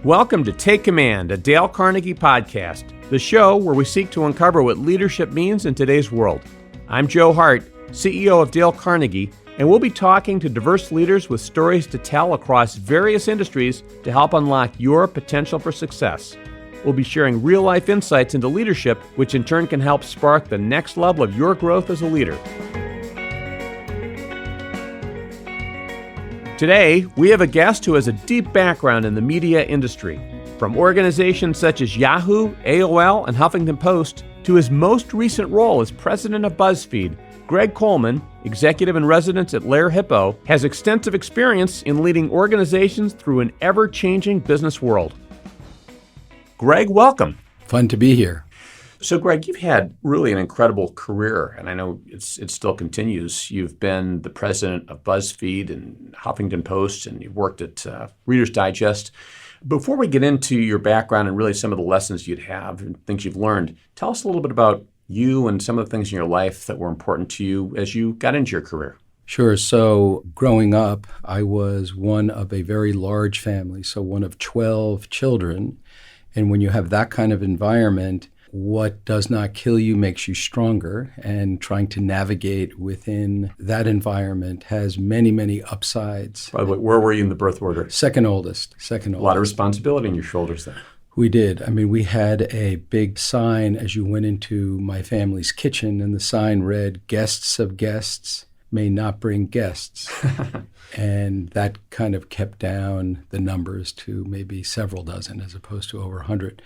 Welcome to Take Command, a Dale Carnegie Podcast, the show where we seek to uncover what leadership means in today's world. I'm Joe Hart, CEO of Dale Carnegie, and we'll be talking to diverse leaders with stories to tell across various industries to help unlock your potential for success. We'll be sharing real-life insights into leadership, which in turn can help spark the next level of your growth as a leader. Today, we have a guest who has a deep background in the media industry. From organizations such as Yahoo, AOL, and Huffington Post, to his most recent role as president of BuzzFeed, Greg Coleman, executive in residence at Lerer Hippeau, has extensive experience in leading organizations through an ever-changing business world. Greg, welcome. Fun to be here. So, Greg, you've had really an incredible career, and I know it still continues. You've been the president of BuzzFeed and Huffington Post, and you've worked at Reader's Digest. Before we get into your background and really some of the lessons you'd have and things you've learned, tell us a little bit about you and some of the things in your life that were important to you as you got into your career. Sure. So growing up, I was one of a very large family, so one of 12 children. And when you have that kind of environment, what does not kill you makes you stronger, and trying to navigate within that environment has many, many upsides. By the way, where were you in the birth order? Second oldest. A lot of responsibility on your shoulders there. We did. I mean, we had a big sign as you went into my family's kitchen, and the sign read, "Guests of guests may not bring guests." And that kind of kept down the numbers to maybe several dozen as opposed to over 100.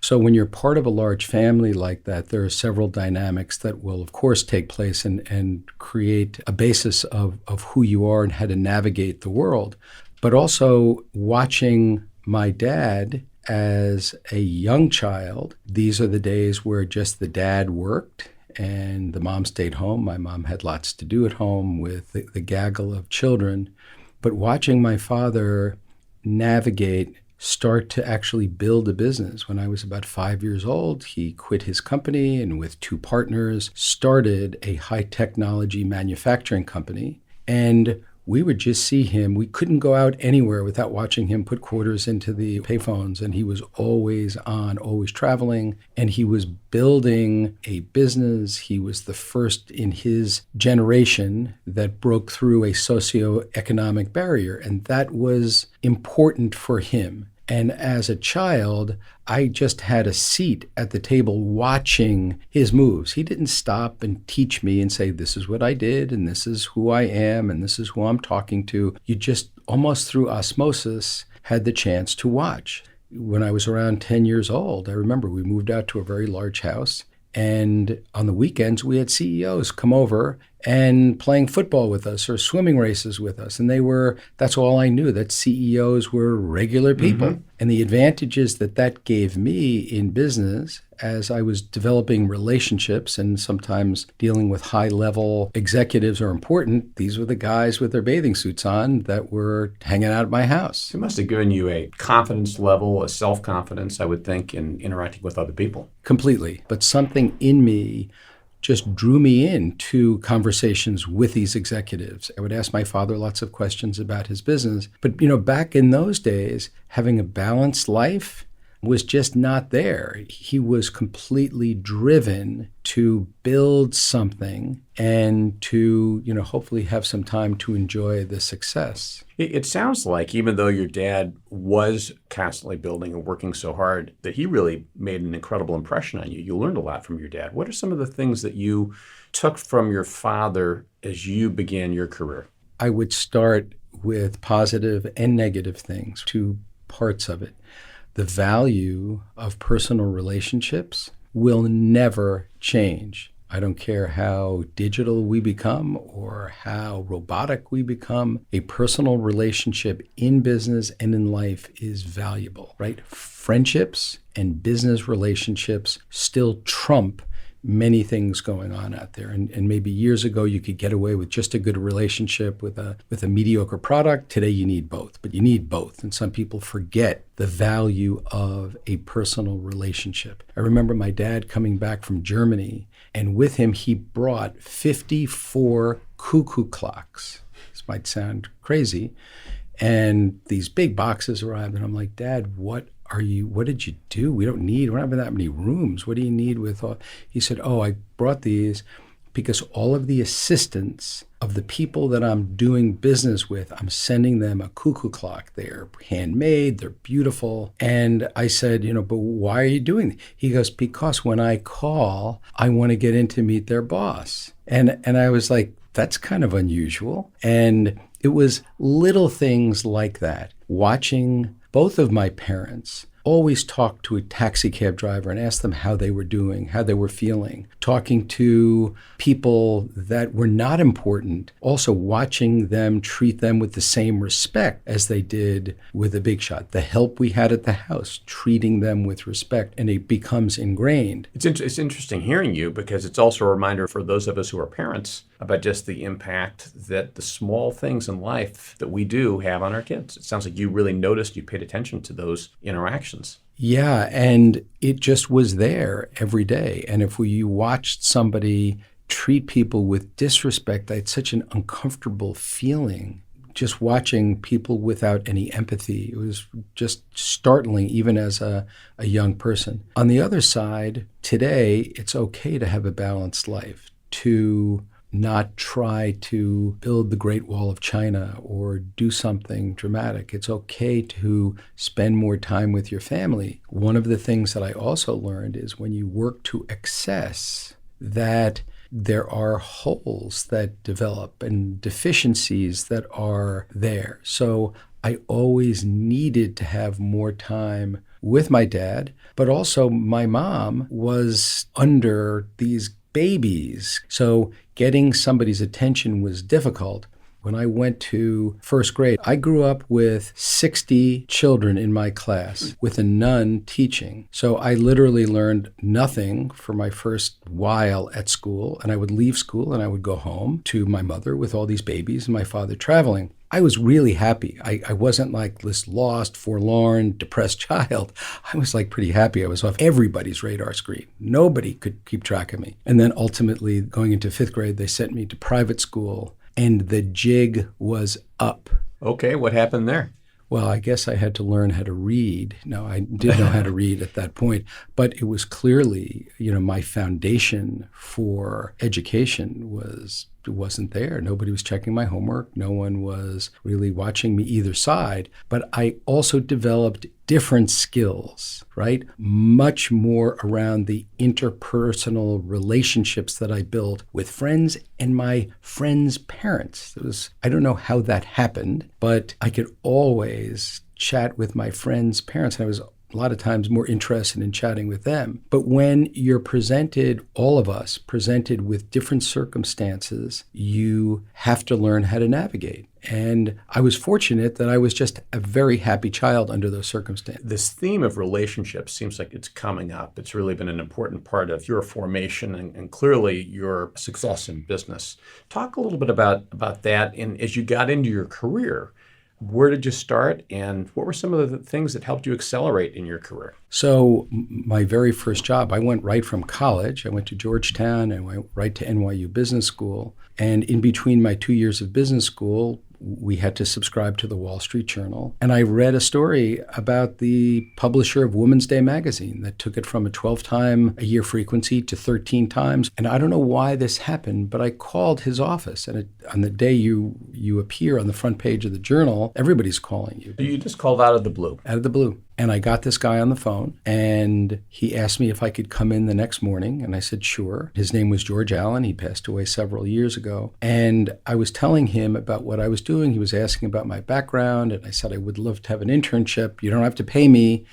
So when you're part of a large family like that, there are several dynamics that will, of course, take place and create a basis of who you are and how to navigate the world. But also watching my dad as a young child, these are the days where just the dad worked and the mom stayed home. My mom had lots to do at home with the gaggle of children. But watching my father start to actually build a business. When I was about 5 years old, he quit his company and with two partners started a high technology manufacturing company. And we would just see him. We couldn't go out anywhere without watching him put quarters into the payphones. And he was always on, always traveling. And he was building a business. He was the first in his generation that broke through a socioeconomic barrier. And that was important for him. And as a child, I just had a seat at the table watching his moves. He didn't stop and teach me and say, this is what I did, and this is who I am, and this is who I'm talking to. You just almost through osmosis had the chance to watch. When I was around 10 years old, I remember we moved out to a very large house. And on the weekends, we had CEOs come over and playing football with us or swimming races with us. And that's all I knew, that CEOs were regular people. Mm-hmm. And the advantages that gave me in business as I was developing relationships and sometimes dealing with high-level executives are important. These were the guys with their bathing suits on that were hanging out at my house. It must have given you a confidence level, a self-confidence, I would think, in interacting with other people. Completely. But something in me just drew me into conversations with these executives. I would ask my father lots of questions about his business. But, back in those days, having a balanced life was just not there. He was completely driven to build something and to, hopefully have some time to enjoy the success. It sounds like even though your dad was constantly building and working so hard, that he really made an incredible impression on you. You learned a lot from your dad. What are some of the things that you took from your father as you began your career? I would start with positive and negative things, two parts of it. The value of personal relationships will never change. I don't care how digital we become or how robotic we become. A personal relationship in business and in life is valuable, right? Friendships and business relationships still trump many things going on out there. And maybe years ago, you could get away with just a good relationship with a mediocre product. Today, you need both, but you need both. And some people forget the value of a personal relationship. I remember my dad coming back from Germany, and with him, he brought 54 cuckoo clocks. This might sound crazy. And these big boxes arrived, and I'm like, Dad, what did you do? We don't have that many rooms. What do you need with all? He said, oh, I brought these because all of the assistants of the people that I'm doing business with, I'm sending them a cuckoo clock. They're handmade, they're beautiful. And I said, but why are you doing that? He goes, because when I call, I want to get in to meet their boss. And I was like, that's kind of unusual. And it was little things like that. Watching both of my parents always talk to a taxi cab driver and ask them how they were doing, how they were feeling, talking to people that were not important, also watching them treat them with the same respect as they did with a big shot. The help we had at the house, treating them with respect, and it becomes ingrained. It's interesting hearing you, because it's also a reminder for those of us who are parents about just the impact that the small things in life that we do have on our kids. It sounds like you really noticed, you paid attention to those interactions. Yeah, and it just was there every day. And if you watched somebody treat people with disrespect, I had such an uncomfortable feeling just watching people without any empathy. It was just startling, even as a young person. On the other side, today, it's okay to have a balanced life, to not try to build the Great Wall of China or do something dramatic. It's okay to spend more time with your family. One of the things that I also learned is when you work to excess, that there are holes that develop and deficiencies that are there. So I always needed to have more time with my dad, but also my mom was under these babies. So getting somebody's attention was difficult. When I went to first grade, I grew up with 60 children in my class with a nun teaching. So I literally learned nothing for my first while at school. And I would leave school and I would go home to my mother with all these babies and my father traveling. I was really happy. I wasn't like this lost, forlorn, depressed child. I was like pretty happy. I was off everybody's radar screen. Nobody could keep track of me. And then ultimately, going into fifth grade, they sent me to private school, and the jig was up. Okay, what happened there? Well, I guess I had to learn how to read. No, I did know how to read at that point, but it was clearly, my foundation for education wasn't there. Nobody was checking my homework. No one was really watching me either side. But I also developed different skills, right? Much more around the interpersonal relationships that I built with friends and my friends' parents. I don't know how that happened, but I could always chat with my friends' parents. And I was a lot of times more interested in chatting with them. But when you're all of us presented with different circumstances, you have to learn how to navigate. And I was fortunate that I was just a very happy child under those circumstances. This theme of relationships seems like it's coming up. It's really been an important part of your formation and clearly your success in business. Talk a little bit about that. And as you got into your career, where did you start, and what were some of the things that helped you accelerate in your career? So my very first job, I went right from college. I went to Georgetown and went right to NYU Business School. And in between my 2 years of business school, we had to subscribe to the Wall Street Journal. And I read a story about the publisher of Women's Day magazine that took it from a 12-time-a-year frequency to 13 times. And I don't know why this happened, but I called his office. And on the day you appear on the front page of the journal, everybody's calling you. You just called out of the blue. Out of the blue. And I got this guy on the phone, and he asked me if I could come in the next morning, and I said, sure. His name was George Allen. He passed away several years ago. And I was telling him about what I was doing. He was asking about my background, and I said, I would love to have an internship. You don't have to pay me,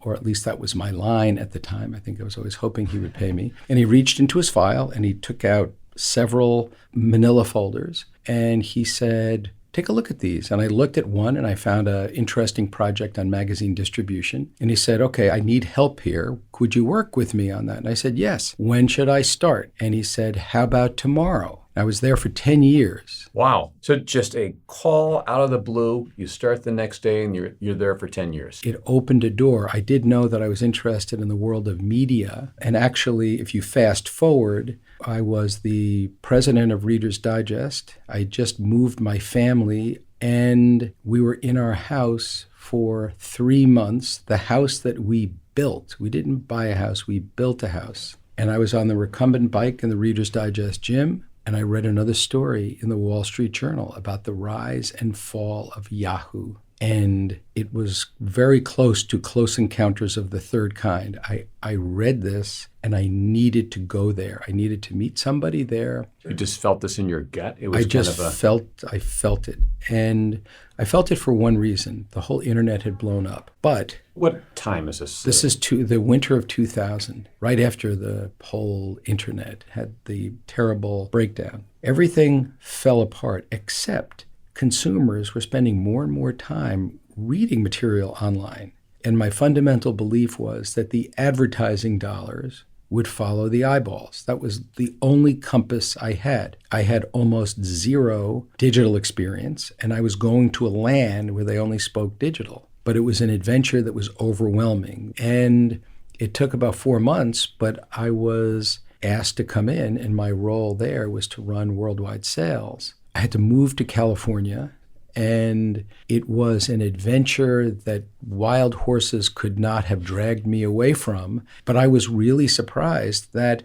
or at least that was my line at the time. I think I was always hoping he would pay me. And he reached into his file, and he took out several manila folders, and he said, take a look at these. And I looked at one and I found an interesting project on magazine distribution. And he said, okay, I need help here. Could you work with me on that? And I said, yes. When should I start? And he said, how about tomorrow? I was there for 10 years. Wow. So just a call out of the blue, you start the next day and you're there for 10 years. It opened a door. I did know that I was interested in the world of media. And actually, if you fast forward, I was the president of Reader's Digest. I just moved my family And we were in our house for 3 months, the house that we built. We didn't buy a house, we built a house. And I was on the recumbent bike in the Reader's Digest gym, and I read another story in the Wall Street Journal about the rise and fall of Yahoo. And it was very close to Close Encounters of the Third Kind. I read this and I needed to go there. I needed to meet somebody there. You just felt this in your gut? It was I felt it. And I felt it for one reason. The whole internet had blown up. But what time is this? This is the winter of 2000, right after the whole internet had the terrible breakdown. Everything fell apart except consumers were spending more and more time reading material online. And my fundamental belief was that the advertising dollars would follow the eyeballs. That was the only compass I had. I had almost zero digital experience, and I was going to a land where they only spoke digital. But it was an adventure that was overwhelming. And it took about 4 months, but I was asked to come in, and my role there was to run worldwide sales. I had to move to California, and it was an adventure that wild horses could not have dragged me away from. But I was really surprised that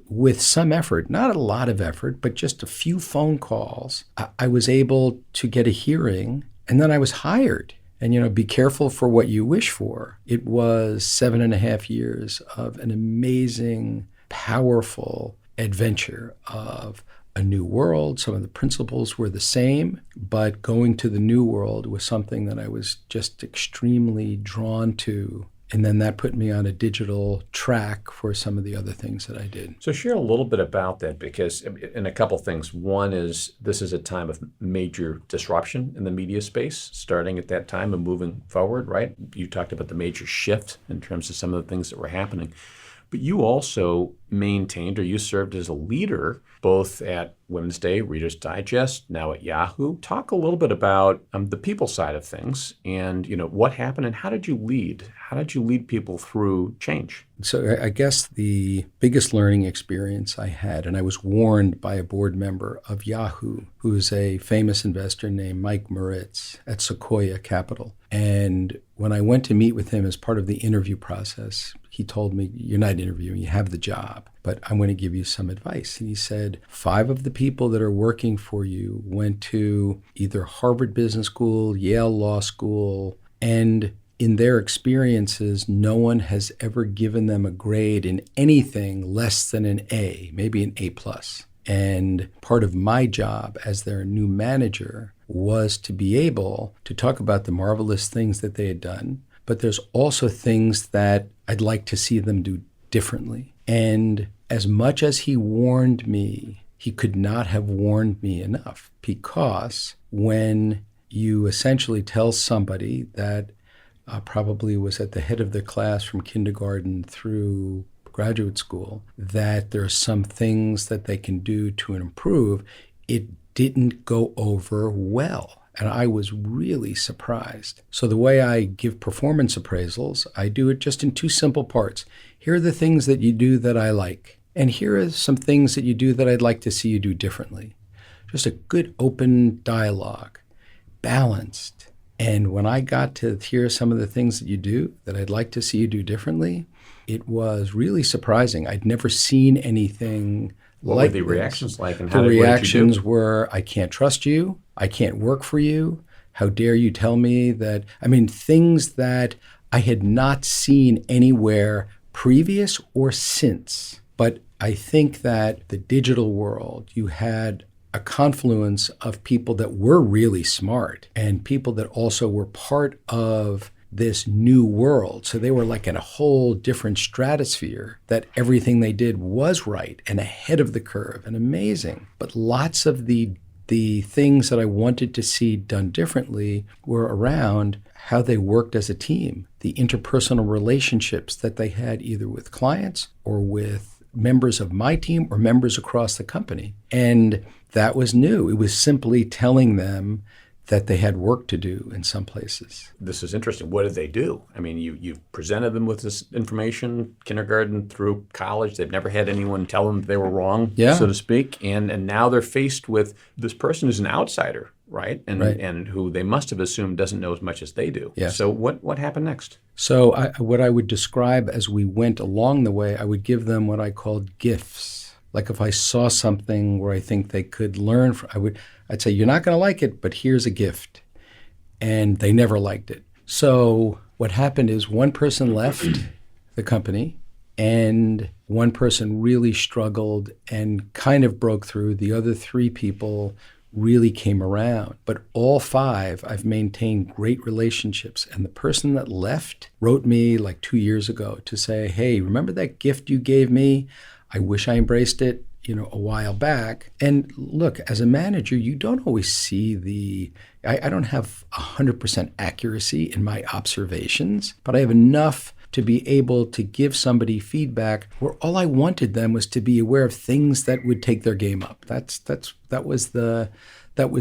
with some effort, not a lot of effort, but just a few phone calls, I was able to get a hearing, and then I was hired. And, be careful for what you wish for. It was 7.5 years of an amazing, powerful adventure of a new world. Some of the principles were the same, but going to the new world was something that I was just extremely drawn to. And then that put me on a digital track for some of the other things that I did. So share a little bit about that, because in a couple things. One is this is a time of major disruption in the media space, starting at that time and moving forward, right? You talked about the major shift in terms of some of the things that were happening. But you also maintained, or you served as a leader, both at Women's Day, Reader's Digest, now at Yahoo. Talk a little bit about the people side of things and, what happened and how did you lead? How did you lead people through change? So I guess the biggest learning experience I had, and I was warned by a board member of Yahoo, who's a famous investor named Mike Moritz at Sequoia Capital. And when I went to meet with him as part of the interview process, he told me, "You're not interviewing, you have the job, but I'm going to give you some advice." And he said, 5 of the people that are working for you went to either Harvard Business School, Yale Law School, and in their experiences, no one has ever given them a grade in anything less than an A, maybe an A+. And part of my job as their new manager was to be able to talk about the marvelous things that they had done, but there's also things that I'd like to see them do differently. And as much as he warned me, he could not have warned me enough, because when you essentially tell somebody that probably was at the head of their class from kindergarten through graduate school, that there are some things that they can do to improve, it didn't go over well. And I was really surprised. So the way I give performance appraisals, I do it just in 2 simple parts. Here are the things that you do that I like. And here are some things that you do that I'd like to see you do differently. Just a good open dialogue, balanced. And when I got to hear some of the things that you do that I'd like to see you do differently, it was really surprising. I'd never seen anything what like were the this. Reactions like? And the reactions were, "I can't trust you. I can't work for you. How dare you tell me that?" Things that I had not seen anywhere previous or since. But I think that the digital world, you had a confluence of people that were really smart and people that also were part of this new world. So they were like in a whole different stratosphere, that everything they did was right and ahead of the curve and amazing. But lots of the things that I wanted to see done differently were around how they worked as a team, the interpersonal relationships that they had either with clients or with members of my team or members across the company. And that was new. It was simply telling them that they had work to do in some places. This is interesting. What did they do? You've presented them with this information, kindergarten through college. They've never had anyone tell them they were wrong, so to speak. And now they're faced with this person who's an outsider, right? Right. And who they must have assumed doesn't know as much as they do. Yes. So what happened next? So what I would describe as we went along the way, I would give them what I called gifts. Like if I saw something where I think they could learn from, I'd say, you're not going to like it, but here's a gift. And they never liked it. So what happened is one person left the company and one person really struggled and kind of broke through. The other three people really came around. But all five, I've maintained great relationships. And the person that left wrote me like 2 years ago to say, hey, remember that gift you gave me? I wish I embraced it, a while back. And look, as a manager, you don't always see I don't have 100% accuracy in my observations, but I have enough to be able to give somebody feedback where all I wanted them was to be aware of things that would take their game up. That was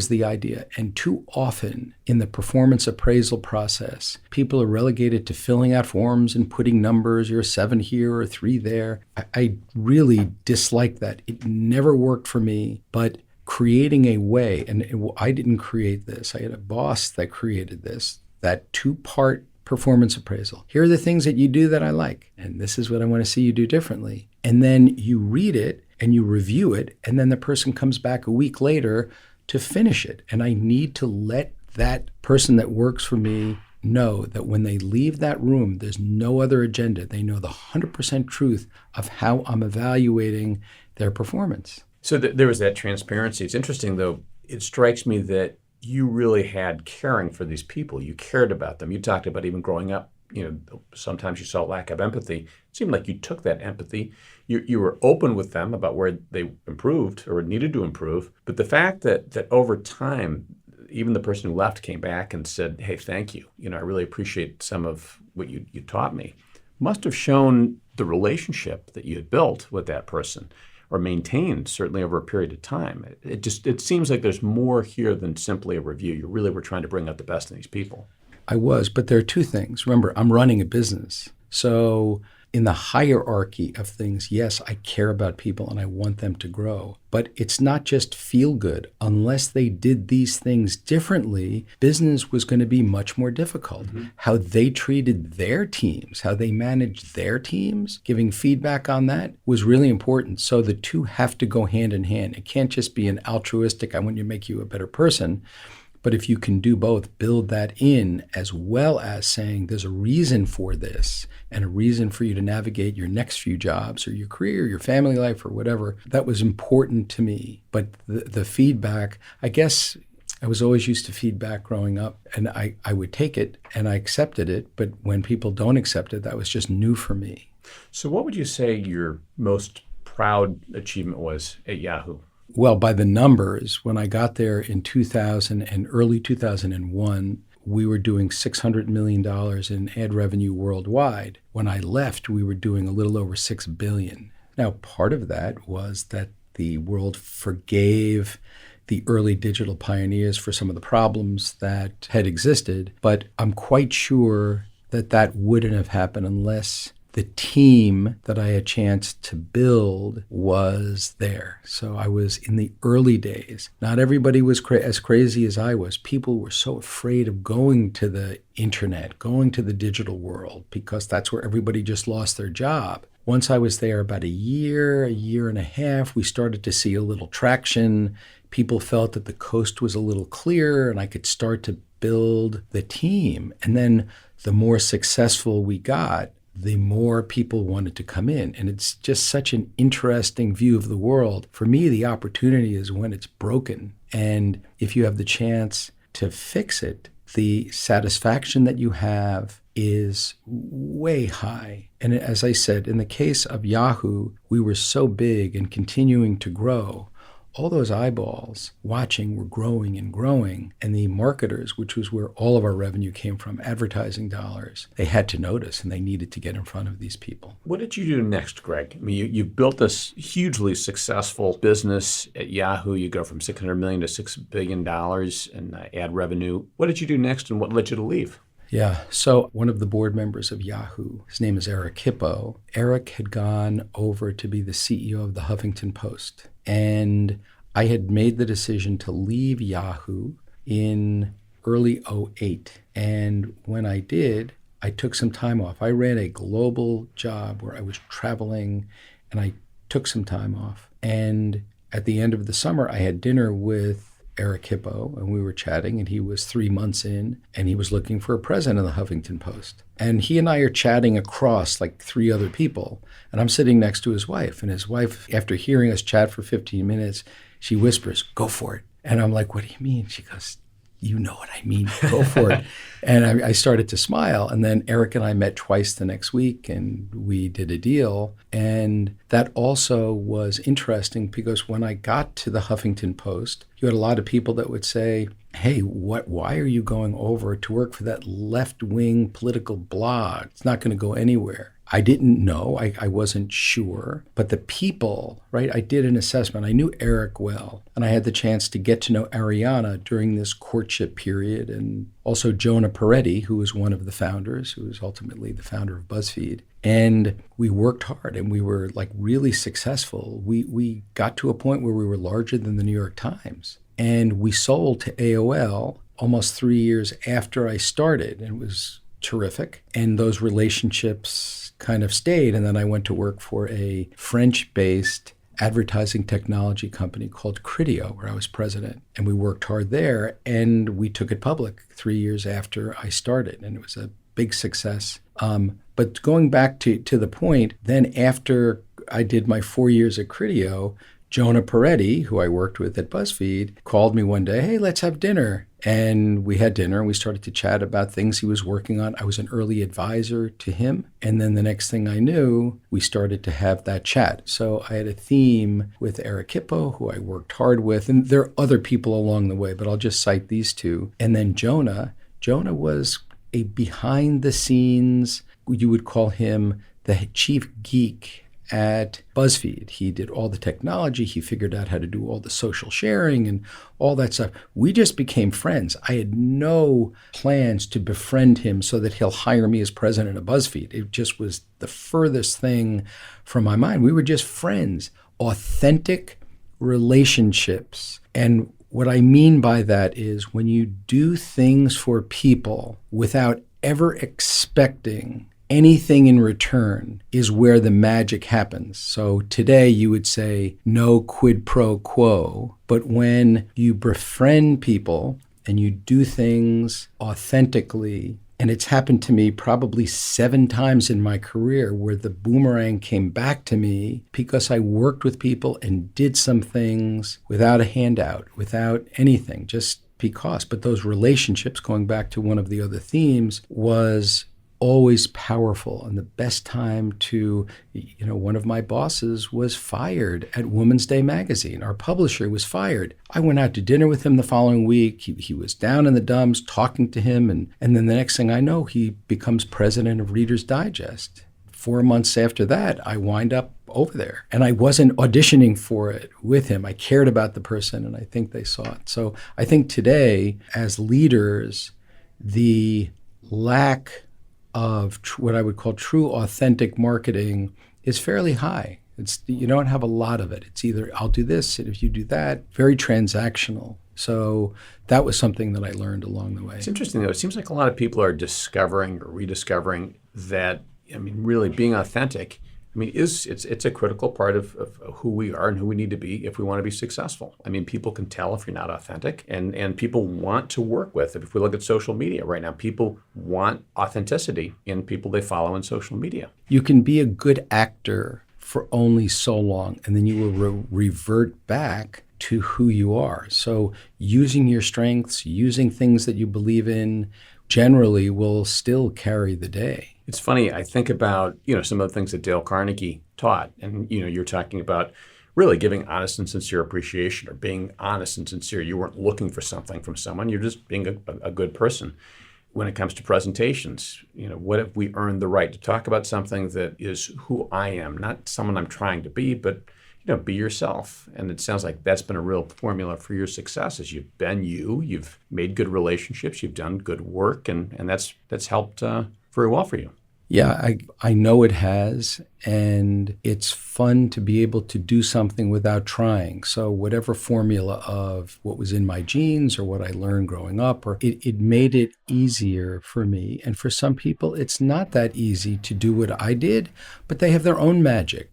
the idea. And too often in the performance appraisal process, people are relegated to filling out forms and putting numbers, you're a 7 here or a 3 there. I really dislike that. It never worked for me, but creating a way, and I didn't create this. I had a boss that created this, that 2-part performance appraisal. Here are the things that you do that I like, and this is what I want to see you do differently. And then you read it and you review it, and then the person comes back a week later to finish it. And I need to let that person that works for me know that when they leave that room, there's no other agenda. They know the 100% truth of how I'm evaluating their performance. So there was that transparency. It's interesting, though. It strikes me that you really had caring for these people. You cared about them. You talked about even growing up, sometimes you saw lack of empathy. It seemed like you took that empathy. You were open with them about where they improved or needed to improve. But the fact that over time, even the person who left came back and said, hey, thank you. I really appreciate some of what you taught me, must have shown the relationship that you had built with that person, or maintained certainly over a period of time. It seems like there's more here than simply a review. You really were trying to bring out the best in these people. I was, but there are two things. Remember, I'm running a business. So in the hierarchy of things, yes, I care about people and I want them to grow. But it's not just feel good. Unless they did these things differently, business was going to be much more difficult. Mm-hmm. How they treated their teams, how they managed their teams, giving feedback on that was really important. So the two have to go hand in hand. It can't just be an altruistic, I want to make you a better person. But if you can do both, build that in, as well as saying there's a reason for this and a reason for you to navigate your next few jobs or your career, your family life or whatever, that was important to me. But the feedback, I guess I was always used to feedback growing up, and I would take it and I accepted it. But when people don't accept it, that was just new for me. So what would you say your most proud achievement was at Yahoo? Well, by the numbers, when I got there in 2000 and early 2001, we were doing $600 million in ad revenue worldwide. When I left, we were doing a little over $6 billion. Now, part of that was that the world forgave the early digital pioneers for some of the problems that had existed, but I'm quite sure that that wouldn't have happened unless the team that I had a chance to build was there. So I was in the early days. Not everybody was as crazy as I was. People were so afraid of going to the internet, going to the digital world, because that's where everybody just lost their job. Once I was there about a year and a half, we started to see a little traction. People felt that the coast was a little clearer and I could start to build the team. And then the more successful we got, the more people wanted to come in. And it's just such an interesting view of the world. For me, the opportunity is when it's broken. And if you have the chance to fix it, the satisfaction that you have is way high. And as I said, in the case of Yahoo, we were so big and continuing to grow. All those eyeballs watching were growing and growing, and the marketers, which was where all of our revenue came from, advertising dollars, they had to notice and they needed to get in front of these people. What did you do next, Greg? I mean, you built this hugely successful business at Yahoo. You go from $600 million to $6 billion in ad revenue. What did you do next, and what led you to leave? Yeah. So one of the board members of Yahoo, his name is Lerer Hippeau. Eric had gone over to be the CEO of the Huffington Post. And I had made the decision to leave Yahoo in early '08. And when I did, I took some time off. I ran a global job where I was traveling, and I took some time off. And at the end of the summer, I had dinner with Lerer Hippeau, and we were chatting, and he was 3 months in, and he was looking for a president of the Huffington Post. And he and I are chatting across like 3 other people, and I'm sitting next to his wife, and his wife, after hearing us chat for 15 minutes, she whispers, "Go for it." And I'm like, "What do you mean?" She goes, "You know what I mean, go for it." And I started to smile. And then Eric and I met twice the next week, and we did a deal. And that also was interesting because when I got to the Huffington Post, you had a lot of people that would say, "Hey, why are you going over to work for that left-wing political blog? It's not going to go anywhere." I didn't know. I wasn't sure. But the people, right? I did an assessment. I knew Eric well. And I had the chance to get to know Ariana during this courtship period. And also Jonah Peretti, who was one of the founders, who was ultimately the founder of BuzzFeed. And we worked hard, and we were like really successful. We got to a point where we were larger than the New York Times. And we sold to AOL almost 3 years after I started. And it was terrific. And those relationships kind of stayed. And then I went to work for a French-based advertising technology company called Criteo, where I was president. And we worked hard there, and we took it public 3 years after I started. And it was a big success. But going back to the point, then after I did my 4 years at Criteo, Jonah Peretti, who I worked with at BuzzFeed, called me one day, "Hey, let's have dinner." And we had dinner, and we started to chat about things he was working on. I was an early advisor to him. And then the next thing I knew, we started to have that chat. So I had a theme with Lerer Hippeau, who I worked hard with. And there are other people along the way, but I'll just cite these two. And then Jonah was a behind-the-scenes, you would call him the chief geek at BuzzFeed. He did all the technology. He figured out how to do all the social sharing and all that stuff. We just became friends. I had no plans to befriend him so that he'll hire me as president of BuzzFeed. It just was the furthest thing from my mind. We were just friends, authentic relationships. And what I mean by that is when you do things for people without ever expecting anything in return is where the magic happens. So today you would say no quid pro quo, but when you befriend people and you do things authentically, and it's happened to me probably 7 times in my career where the boomerang came back to me because I worked with people and did some things without a handout, without anything, just because. But those relationships, going back to one of the other themes, was always powerful. And the best time to, one of my bosses was fired at Women's Day magazine. Our publisher was fired. I went out to dinner with him the following week. He was down in the dumps talking to him. And then the next thing I know, he becomes president of Reader's Digest. 4 months after that, I wind up over there. And I wasn't auditioning for it with him. I cared about the person, and I think they saw it. So I think today, as leaders, the lack of what I would call true authentic marketing is fairly high. You don't have a lot of it. It's either I'll do this, and if you do that, very transactional. So that was something that I learned along the way. It's interesting, though. It seems like a lot of people are discovering or rediscovering that, really being authentic, it's a critical part of who we are and who we need to be if we want to be successful. People can tell if you're not authentic, and people want to work with it. If we look at social media right now, people want authenticity in people they follow in social media. You can be a good actor for only so long, and then you will revert back to who you are. So using your strengths, using things that you believe in, generally will still carry the day. It's funny, I think about, some of the things that Dale Carnegie taught. And, you're talking about really giving honest and sincere appreciation, or being honest and sincere. You weren't looking for something from someone. You're just being a good person. When it comes to presentations, what if we earned the right to talk about something that is who I am, not someone I'm trying to be, but be yourself. And it sounds like that's been a real formula for your success, is you've been you've made good relationships, you've done good work, and that's helped very well for you. Yeah, I know it has, and it's fun to be able to do something without trying. So whatever formula of what was in my genes or what I learned growing up, or it made it easier for me. And for some people, it's not that easy to do what I did, but they have their own magic.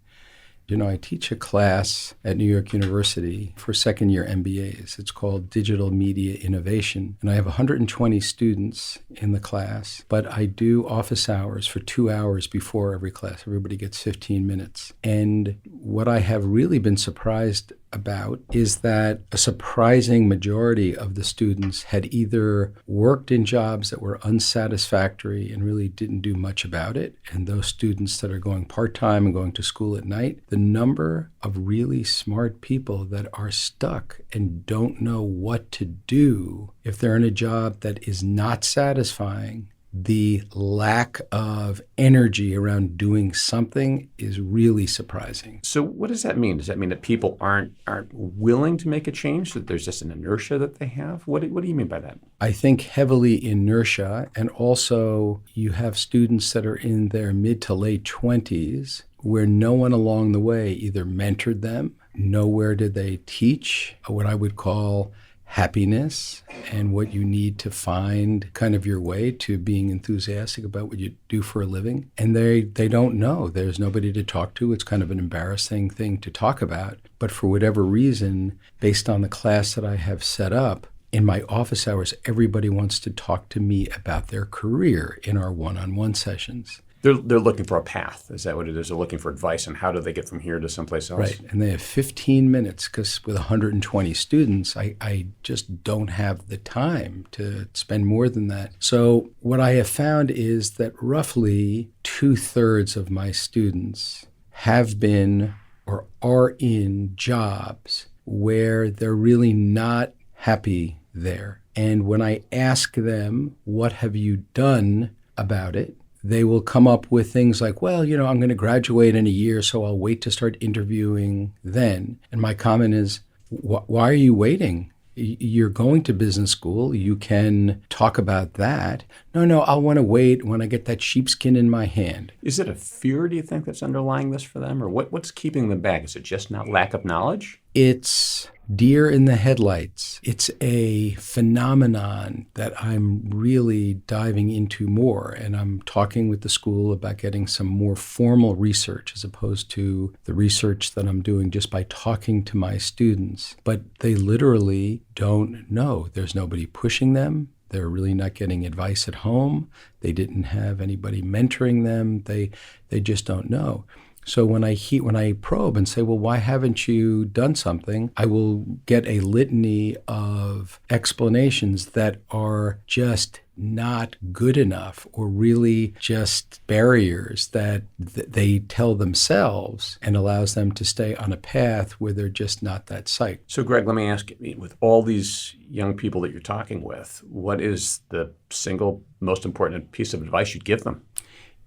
I teach a class at New York University for second-year MBAs. It's called Digital Media Innovation. And I have 120 students in the class, but I do office hours for 2 hours before every class. Everybody gets 15 minutes. And what I have really been surprised about is that a surprising majority of the students had either worked in jobs that were unsatisfactory and really didn't do much about it. And those students that are going part-time and going to school at night, the number of really smart people that are stuck and don't know what to do if they're in a job that is not satisfying, the lack of energy around doing something is really surprising. So what does that mean? Does that mean that people aren't willing to make a change, that there's just an inertia that they have? What do you mean by that? I think heavily inertia, and also you have students that are in their mid to late 20s where no one along the way either mentored them, nowhere did they teach what I would call happiness and what you need to find kind of your way to being enthusiastic about what you do for a living. And they don't know. There's nobody to talk to. It's kind of an embarrassing thing to talk about. But for whatever reason, based on the class that I have set up, in my office hours, everybody wants to talk to me about their career in our one-on-one sessions. They're looking for a path. Is that what it is? They're looking for advice on how do they get from here to someplace else? Right. And they have 15 minutes because with 120 students, I just don't have the time to spend more than that. So what I have found is that roughly 2/3 of my students have been or are in jobs where they're really not happy there. And when I ask them, what have you done about it? They will come up with things like, well, I'm going to graduate in a year, so I'll wait to start interviewing then. And my comment is, why are you waiting? You're going to business school. You can talk about that. No, I'll want to wait when I get that sheepskin in my hand. Is it a fear, do you think, that's underlying this for them? Or what's keeping them back? Is it just not lack of knowledge? It's deer in the headlights. It's a phenomenon that I'm really diving into more. And I'm talking with the school about getting some more formal research as opposed to the research that I'm doing just by talking to my students. But they literally don't know. There's nobody pushing them. They're really not getting advice at home. They didn't have anybody mentoring them. They just don't know. So when I probe and say, well, why haven't you done something? I will get a litany of explanations that are just not good enough or really just barriers that they tell themselves and allows them to stay on a path where they're just not that psyched. So Greg, let me ask you, with all these young people that you're talking with, what is the single most important piece of advice you'd give them?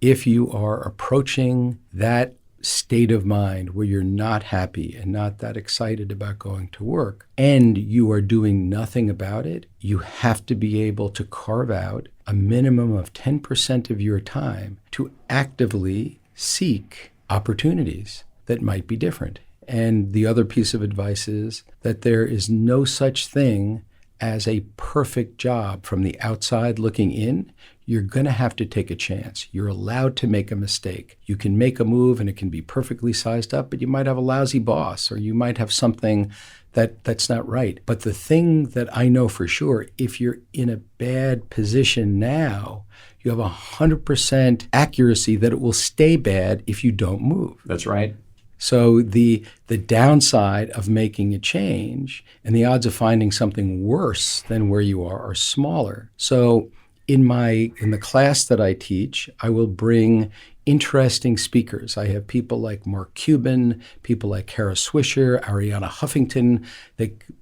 If you are approaching that state of mind where you're not happy and not that excited about going to work and you are doing nothing about it, you have to be able to carve out a minimum of 10% of your time to actively seek opportunities that might be different. And the other piece of advice is that there is no such thing as a perfect job from the outside looking in. You're going to have to take a chance. You're allowed to make a mistake. You can make a move and it can be perfectly sized up, but you might have a lousy boss or you might have something that's not right. But the thing that I know for sure, if you're in a bad position now, you have 100% accuracy that it will stay bad if you don't move. That's right. So the downside of making a change and the odds of finding something worse than where you are smaller. So in the class that I teach, I will bring interesting speakers. I have people like Mark Cuban, people like Kara Swisher, Ariana Huffington.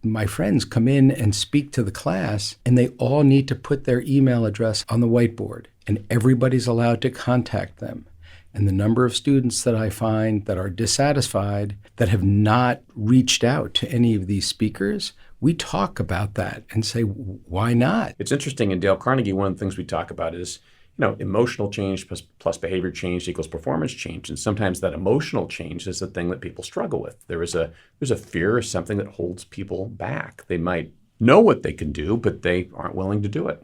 My friends come in and speak to the class, and they all need to put their email address on the whiteboard, and everybody's allowed to contact them. And the number of students that I find that are dissatisfied, that have not reached out to any of these speakers, we talk about that and say, why not? It's interesting in Dale Carnegie, one of the things we talk about is emotional change plus behavior change equals performance change. And sometimes that emotional change is the thing that people struggle with. There's a fear or something that holds people back. They might know what they can do, but they aren't willing to do it.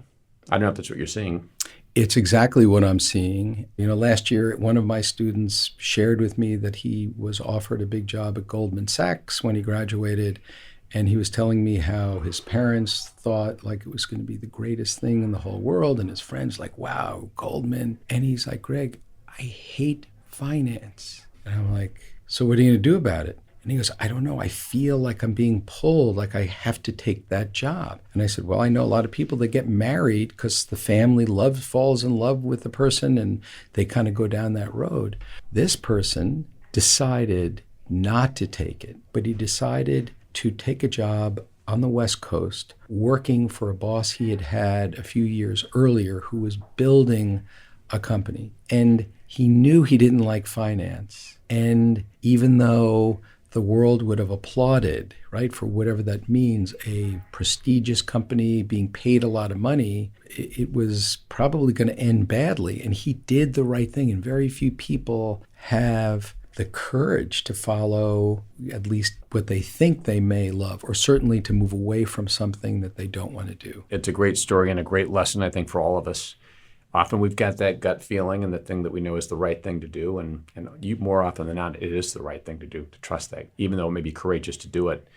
I don't know if that's what you're seeing. It's exactly what I'm seeing. Last year, one of my students shared with me that he was offered a big job at Goldman Sachs when he graduated. And he was telling me how his parents thought like it was going to be the greatest thing in the whole world. And his friends like, wow, Goldman. And he's like, Greg, I hate finance. And I'm like, so what are you going to do about it? And he goes, I don't know. I feel like I'm being pulled, like I have to take that job. And I said, well, I know a lot of people that get married because the family falls in love with the person and they kind of go down that road. This person decided not to take it, but he decided to take a job on the West Coast, working for a boss he had had a few years earlier who was building a company. And he knew he didn't like finance. And even though the world would have applauded, right, for whatever that means, a prestigious company being paid a lot of money, it was probably going to end badly. And he did the right thing. And very few people have the courage to follow at least what they think they may love, or certainly to move away from something that they don't want to do. It's a great story and a great lesson, I think, for all of us. Often we've got that gut feeling and the thing that we know is the right thing to do. And you, more often than not, it is the right thing to do, to trust that, even though it may be courageous to do it.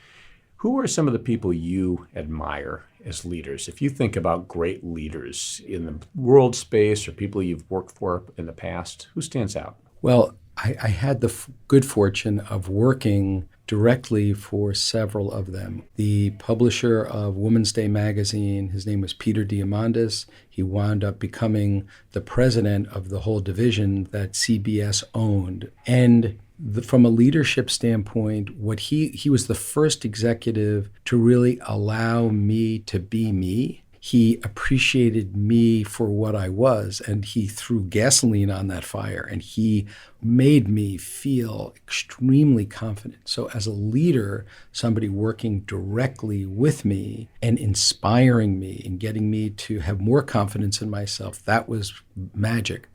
Who are some of the people you admire as leaders? If you think about great leaders in the world space or people you've worked for in the past, who stands out? Well, I had the good fortune of working directly for several of them. The publisher of Women's Day magazine, his name was Peter Diamandis. He wound up becoming the president of the whole division that CBS owned. And from a leadership standpoint, he was the first executive to really allow me to be me. He appreciated me for what I was, and he threw gasoline on that fire, and he made me feel extremely confident. So as a leader, somebody working directly with me and inspiring me and getting me to have more confidence in myself, that was magic.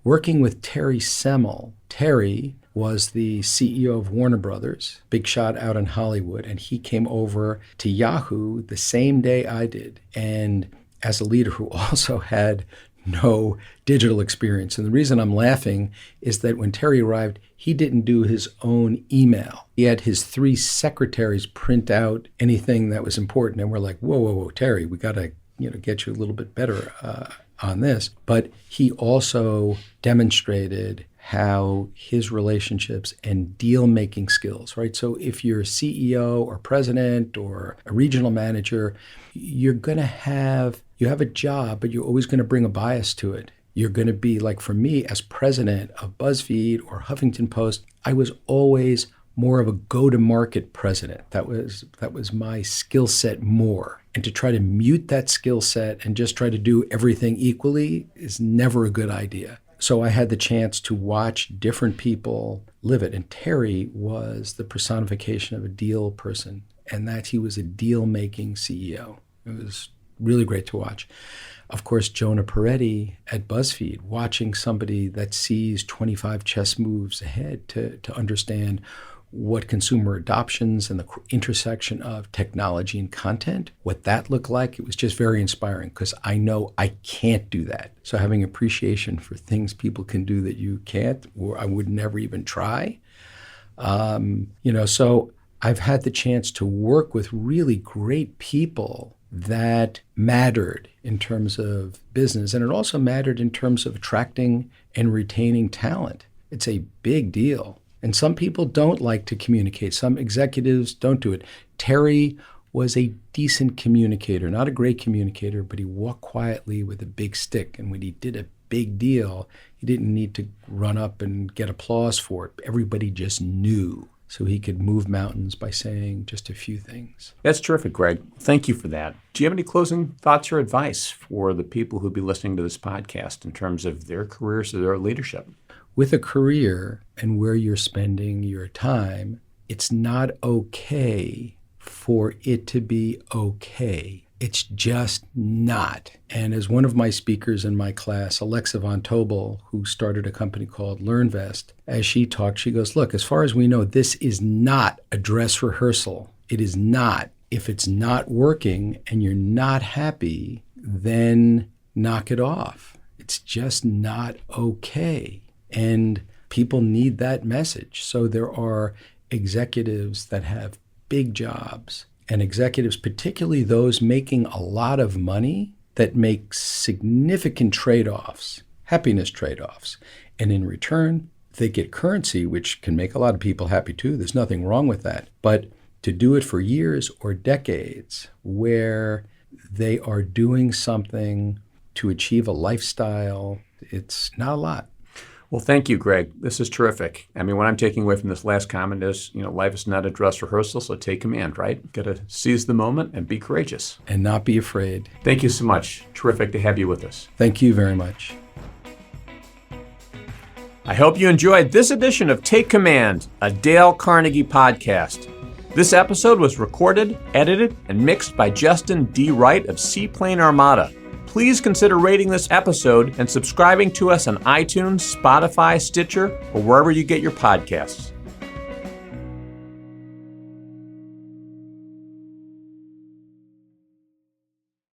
Working with Terry Semel. Terry was the CEO of Warner Brothers, big shot out in Hollywood, and he came over to Yahoo the same day I did. And as a leader who also had no digital experience. And the reason I'm laughing is that when Terry arrived, he didn't do his own email. He had his 3 secretaries print out anything that was important. And we're like, whoa, Terry, we got to get you a little bit better on this. But he also demonstrated how his relationships and deal-making skills, right? So if you're a CEO or president or a regional manager, you have a job, but you're always going to bring a bias to it. You're going to be like, for me, as president of BuzzFeed or Huffington Post, I was always more of a go-to-market president. That was my skill set more. And to try to mute that skill set and just try to do everything equally is never a good idea. So I had the chance to watch different people live it. And Terry was the personification of a deal person, and that he was a deal-making CEO. It was really great to watch. Of course, Jonah Peretti at BuzzFeed, watching somebody that sees 25 chess moves ahead to understand what consumer adoptions and the intersection of technology and content, what that looked like. It was just very inspiring because I know I can't do that. So having appreciation for things people can do that you can't, or I would never even try. So I've had the chance to work with really great people that mattered in terms of business. And it also mattered in terms of attracting and retaining talent. It's a big deal. And some people don't like to communicate. Some executives don't do it. Terry was a decent communicator, not a great communicator, but he walked quietly with a big stick. And when he did a big deal, he didn't need to run up and get applause for it. Everybody just knew. So he could move mountains by saying just a few things. That's terrific, Greg. Thank you for that. Do you have any closing thoughts or advice for the people who'll be listening to this podcast in terms of their careers or their leadership? With a career and where you're spending your time, it's not okay for it to be okay. It's just not. And as one of my speakers in my class, Alexa Von Tobel, who started a company called LearnVest, as she talked, she goes, look, as far as we know, this is not a dress rehearsal. It is not. If it's not working and you're not happy, then knock it off. It's just not okay. And people need that message. So there are executives that have big jobs, and executives, particularly those making a lot of money, that make significant trade-offs, happiness trade-offs. And in return, they get currency, which can make a lot of people happy too. There's nothing wrong with that. But to do it for years or decades where they are doing something to achieve a lifestyle, it's not a lot. Well, thank you, Greg. This is terrific. I mean, what I'm taking away from this last comment is, life is not a dress rehearsal, so take command, right? Got to seize the moment and be courageous. And not be afraid. Thank you so much. Terrific to have you with us. Thank you very much. I hope you enjoyed this edition of Take Command, a Dale Carnegie podcast. This episode was recorded, edited, and mixed by Justin D. Wright of Seaplane Armada. Please consider rating this episode and subscribing to us on iTunes, Spotify, Stitcher, or wherever you get your podcasts.